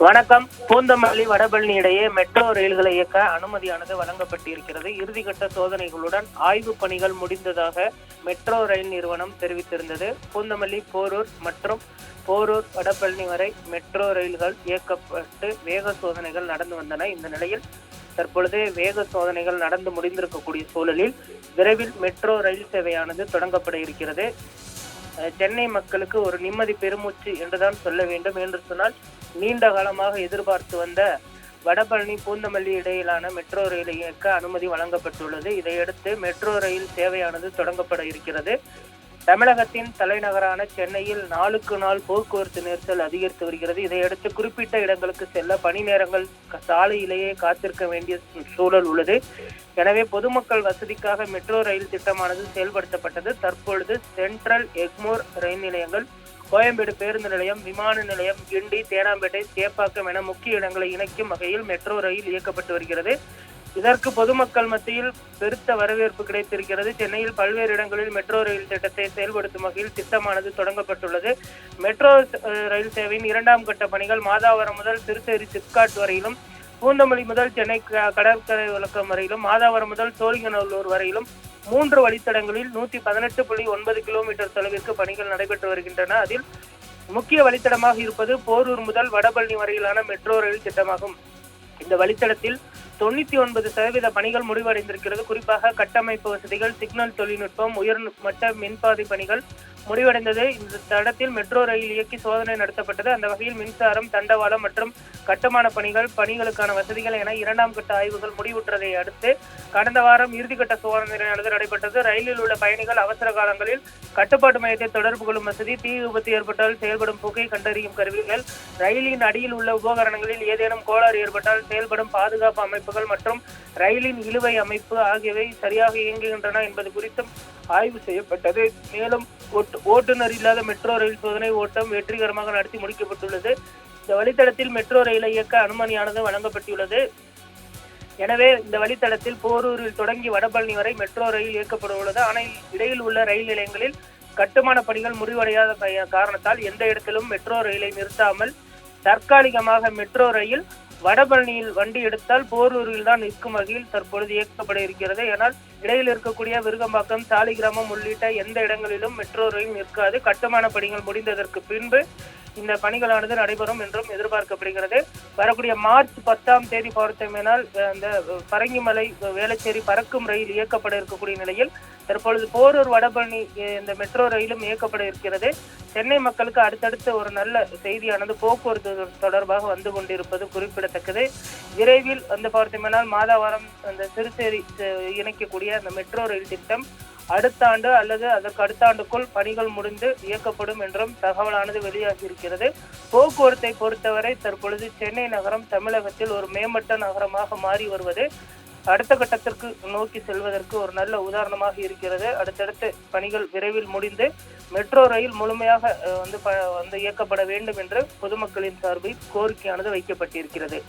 வணக்கம். பூந்தமல்லி வடபழனி இடையே மெட்ரோ ரயில்களை இயக்க அனுமதியானது வழங்கப்பட்டிருக்கிறது. இறுதிக்கட்ட சோதனைகளுடன் ஆய்வு பணிகள் முடிந்ததாக மெட்ரோ ரயில் நிறுவனம் தெரிவித்திருந்தது. பூந்தமல்லி போரூர் மற்றும் போரூர் வடபழனி வரை மெட்ரோ ரயில்கள் இயக்கப்பட்டு வேக சோதனைகள் நடந்து வந்தன. இந்த நிலையில் தற்பொழுது வேக சோதனைகள் நடந்து முடிந்திருக்கக்கூடிய சூழலில் விரைவில் மெட்ரோ ரயில் சேவையானது தொடங்கப்பட இருக்கிறது. சென்னை மக்களுக்கு ஒரு நிம்மதி பெருமூச்சு என்றுதான் சொல்ல வேண்டும். என்று சொன்னால் நீண்ட காலமாக எதிர்பார்த்து வந்த வடபழனி பூந்தமல்லி இடையிலான மெட்ரோ ரயிலை இயக்க அனுமதி வழங்கப்பட்டுள்ளது. இதையடுத்து மெட்ரோ ரயில் சேவையானது தொடங்கப்பட இருக்கிறது. தமிழகத்தின் தலைநகரான சென்னையில் நாளுக்கு நாள் போக்குவரத்து நெரிசல் அதிகரித்து வருகிறது. இதையடுத்து குறிப்பிட்ட இடங்களுக்கு செல்ல பணி நேரங்கள் சாலையிலேயே காத்திருக்க வேண்டிய சூழல் உள்ளது. எனவே பொதுமக்கள் வசதிக்காக மெட்ரோ ரயில் திட்டமானது செயல்படுத்தப்பட்டது. தற்பொழுது சென்ட்ரல், எக்மோர் ரயில் நிலையங்கள், கோயம்பேடு பேருந்து நிலையம், விமான நிலையம், கிண்டி, தேனாம்பேட்டை, சேப்பாக்கம் என முக்கிய இடங்களை இணைக்கும் வகையில் மெட்ரோ ரயில் இயக்கப்பட்டு வருகிறது. இதற்கு பொதுமக்கள் மத்தியில் பெருத்த வரவேற்பு கிடைத்திருக்கிறது. சென்னையில் பல்வேறு இடங்களில் மெட்ரோ ரயில் திட்டத்தை செயல்படுத்தும் வகையில் திட்டமானது தொடங்கப்பட்டுள்ளது. மெட்ரோ ரயில் சேவையின் 2ஆம் கட்ட பணிகள் மாதாவரம் முதல் திருச்சேரி சிப்காட் வரையிலும், பூந்தமல்லி முதல் சென்னை கடற்கரை விளக்கம் வரையிலும், மாதாவரம் முதல் சோழிங்கநல்லூர் வரையிலும் 3 வழித்தடங்களில் 118.9 கிலோமீட்டர் தொலைவிற்கு பணிகள் நடைபெற்று வருகின்றன. அதில் முக்கிய வழித்தடமாக இருப்பது போரூர் முதல் வடபழனி வரையிலான மெட்ரோ ரயில் திட்டமாகும். இந்த வழித்தடத்தில் 99% பணிகள் முடிவடைந்திருக்கிறது. குறிப்பாக கட்டமைப்பு வசதிகள், சிக்னல் தொழில்நுட்பம், உயர்மட்ட மின்பாதை பணிகள் முடிவடைந்தது. இந்த தடத்தில் மெட்ரோ ரயில் இயக்கி சோதனை நடத்தப்பட்டது. அந்த வகையில் மின்சாரம், தண்டவாளம் மற்றும் கட்டுமான பணிகளுக்கான வசதிகள் என 2ஆம் கட்ட ஆய்வுகள் முடிவுற்றதை அடுத்து கடந்த வாரம் இறுதிக்கட்ட சோதனையானது நடைபெற்றது. ரயிலில் உள்ள பயணிகள் அவசர காலங்களில் கட்டுப்பாட்டு மையத்தை தொடர்பு கொள்ளும் வசதி, தீ விபத்து ஏற்பட்டால் செயல்படும் புகை கண்டறியும் கருவிகள், ரயிலின் அடியில் உள்ள உபகரணங்களில் ஏதேனும் கோளாறு ஏற்பட்டால் செயல்படும் பாதுகாப்பு அமைப்புகள் மற்றும் ரயிலின் இழுவை அமைப்பு ஆகியவை சரியாக இயங்குகின்றன என்பது குறித்தும் ஆய்வு செய்யப்பட்டது. மேலும் ஓட்டுநர் இல்லாத மெட்ரோ ரயில் சோதனை ஓட்டம் வெற்றிகரமாக நடத்தி முடிக்கப்பட்டுள்ளது. இந்த வழித்தடத்தில் மெட்ரோ ரயிலை இயக்க அனுமதியானது வழங்கப்பட்டுள்ளது. எனவே இந்த வழித்தடத்தில் போரூரில் தொடங்கி வடபழனி வரை மெட்ரோ ரயில் இயக்கப்பட உள்ளது. ஆனால் இடையில் உள்ள ரயில் நிலையங்களில் கட்டுமான பணிகள் முடிவடையாத காரணத்தால் எந்த இடத்திலும் மெட்ரோ ரயிலை நிறுத்தாமல் தற்காலிகமாக மெட்ரோ ரயில் வடபழனியில் வண்டி எடுத்தால் போரூரில் தான் நிற்கும் வகையில் தற்பொழுது இயக்கப்பட இருக்கிறது. ஆனால் இடையில் இருக்கக்கூடிய விருகம்பாக்கம், சாலிகிராமம் உள்ளிட்ட எந்த இடங்களிலும் மெட்ரோ ரயில் நிற்காது. கட்டுமான பணிகள் முடிந்ததற்கு பின்பு இந்த பணிகளானது நடைபெறும் என்றும் எதிர்பார்க்கப்படுகிறது. வரக்கூடிய மார்ச் 10ஆம் தேதி பார்த்தோமேனால் இந்த பரங்கிமலை, வேளச்சேரி பறக்கும் ரயில் இயக்கப்பட இருக்கக்கூடிய நிலையில் தற்பொழுது போரூர் வடபழனி இந்த மெட்ரோ ரயிலும் இயக்கப்பட இருக்கிறது. சென்னை மக்களுக்கு அடுத்தடுத்து ஒரு நல்ல செய்தியானது போக்குவரத்து தொடர்பாக வந்து கொண்டிருப்பது குறிப்பிடத்தக்கது. விரைவில் வந்து பார்த்தோமேனால் மாதாவரம் அந்த திருச்சேரி இணைக்கக்கூடிய அந்த மெட்ரோ ரயில் திட்டம் அடுத்த ஆண்டு அல்லது அதற்கு அடுத்த ஆண்டுக்குள் பணிகள் முடிந்து இயக்கப்படும் என்றும் தகவலானது வெளியாகி இருக்கிறது. போக்குவரத்தை பொறுத்தவரை தற்பொழுது சென்னை நகரம் தமிழகத்தில் ஒரு மேம்பட்ட நகரமாக மாறி வருவது அடுத்த கட்டத்திற்கு நோக்கி செல்வதற்கு ஒரு நல்ல உதாரணமாக இருக்கிறது. அடுத்தடுத்து பணிகள் விரைவில் முடிந்து மெட்ரோ ரயில் முழுமையாக வந்து இயக்கப்பட வேண்டும் என்று பொதுமக்களின் சார்பில் கோரிக்கையானது வைக்கப்பட்டிருக்கிறது.